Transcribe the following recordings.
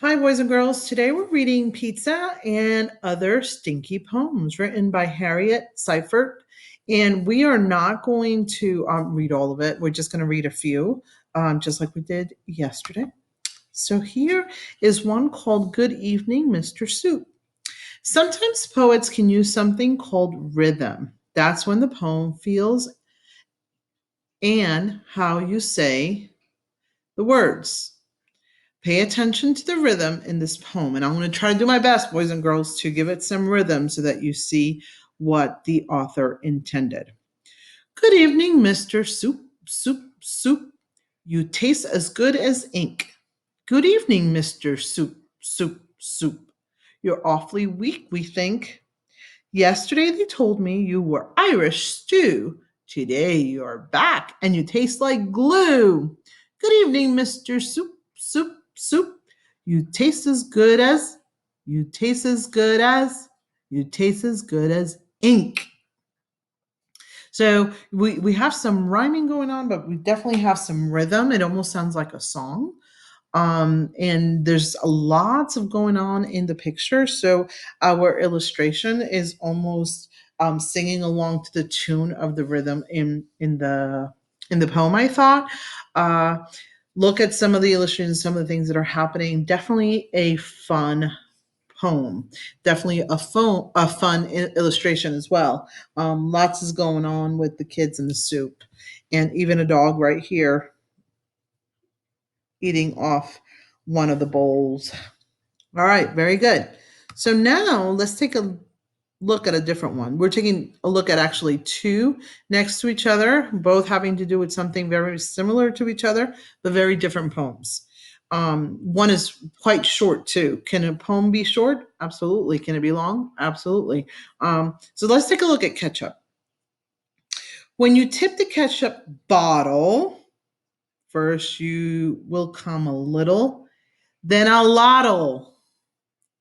Hi, boys and girls. Today we're reading Pizza and Other Stinky Poems, written by Harriet Seifert. And we are not going to read all of it. We're just going to read a few, just like we did yesterday. So here is one called Good Evening, Mr. Soup. Sometimes poets can use something called rhythm. That's when the poem feels and how you say the words. Pay attention to the rhythm in this poem. And I'm going to try to do my best, boys and girls, to give it some rhythm so that you see what the author intended. Good evening, Mr. Soup, Soup, Soup. You taste as good as ink. Good evening, Mr. Soup, Soup, Soup. You're awfully weak, we think. Yesterday they told me you were Irish stew. Today you're back and you taste like glue. Good evening, Mr. Soup, Soup, Soup. You taste as good as, you taste as good as, you taste as good as ink. So we have some rhyming going on, but we definitely have some rhythm. It almost sounds like a song. And there's lots of going on in the picture. So our illustration is almost singing along to the tune of the rhythm in the poem. I thought. Uh, Look at some of the illustrations, some of the things that are happening. Definitely a fun poem. Definitely a fun illustration as well. Lots is going on with the kids in the soup, and even a dog right here eating off one of the bowls. All right, very good. So now let's take a look at a different one. We're taking a look at actually two next to each other, both having to do with something very similar to each other, but very different poems. One is quite short too. Can a poem be short? Absolutely. Can it be long? Absolutely. So let's take a look at ketchup. When you tip the ketchup bottle, first you will come a little, then a lottle.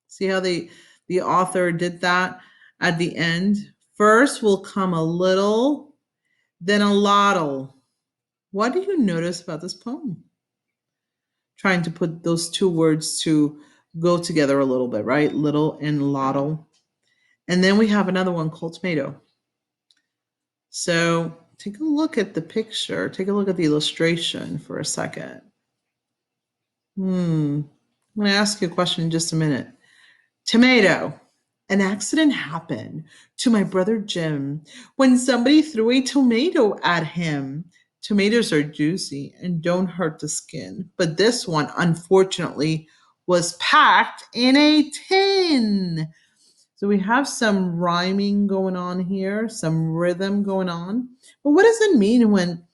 See how the author did that at the end? First will come a little, then a lottle. What do you notice about this poem? Trying to put those two words to go together a little bit, right? Little and lottle. And then we have another one called tomato. So take a look at the picture. Take a look at the illustration for a second. I'm going to ask you a question in just a minute. Tomato. An accident happened to my brother Jim when somebody threw a tomato at him. Tomatoes are juicy and don't hurt the skin, but this one, unfortunately, was packed in a tin. So we have some rhyming going on here, some rhythm going on. But what does it mean when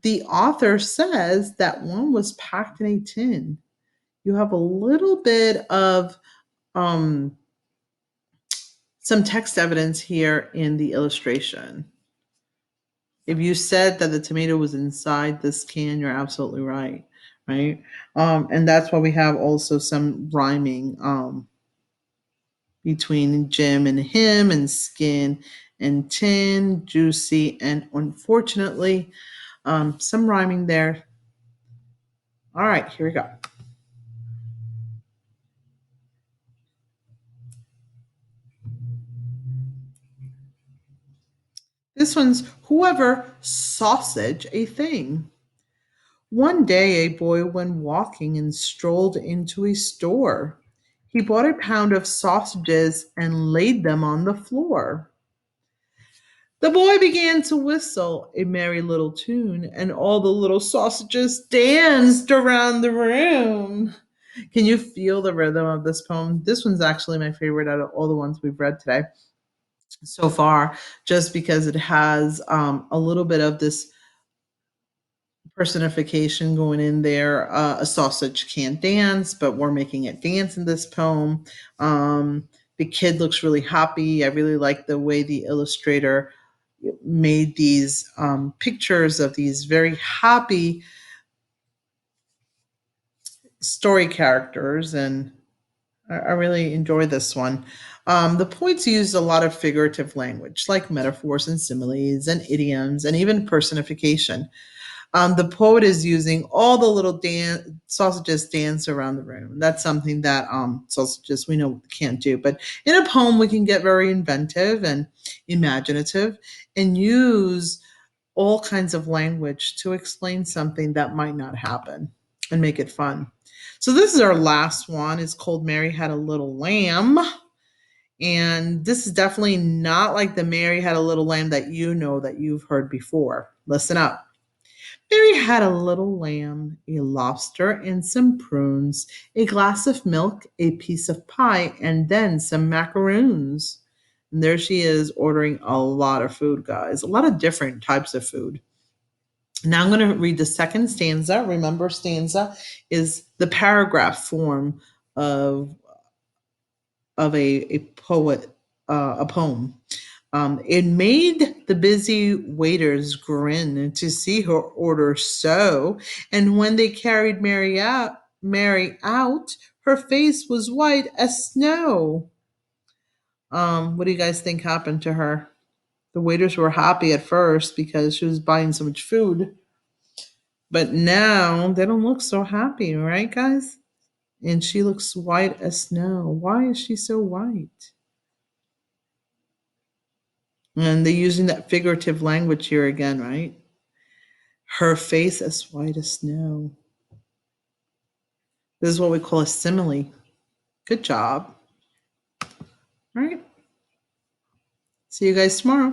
the author says that one was packed in a tin? You have a little bit of um, some text evidence here in the illustration. If you said that the tomato was inside this can, you're absolutely right, right? And that's why we have also some rhyming between Jim and him, and skin and tin, juicy, and unfortunately, some rhyming there. All right, here we go. This one's whoever sausage a thing. One day a boy went walking and strolled into a store. He bought a pound of sausages and laid them on the floor. The boy began to whistle a merry little tune, and all the little sausages danced around the room. Can you feel the rhythm of this poem? This one's actually my favorite out of all the ones we've read today so far, just because it has a little bit of this personification going in there. A sausage can't dance, but we're making it dance in this poem. The kid looks really happy. I really like the way the illustrator made these pictures of these very happy story characters, and I really enjoy this one. The poets used a lot of figurative language, like metaphors and similes and idioms, and even personification. The poet is using all the little sausages dance around the room. That's something that sausages we know can't do. But in a poem, we can get very inventive and imaginative and use all kinds of language to explain something that might not happen and make it fun. So this is our last one. It's called Mary Had a Little Lamb. And this is definitely not like the Mary Had a Little Lamb that you know that you've heard before. Listen up. Mary had a little lamb, a lobster, and some prunes, a glass of milk, a piece of pie, and then some macaroons. And there she is ordering a lot of food, guys, a lot of different types of food. Now I'm going to read the second stanza. Remember, stanza is the paragraph form of a poet, a poem. It made the busy waiters grin to see her order so, and when they carried Mary out, her face was white as snow. What do you guys think happened to her? The waiters were happy at first because she was buying so much food, but now they don't look so happy, right, guys? And she looks white as snow. Why is she so white? And they're using that figurative language here again, right? Her face as white as snow. This is what we call a simile. Good job. All right. See you guys tomorrow.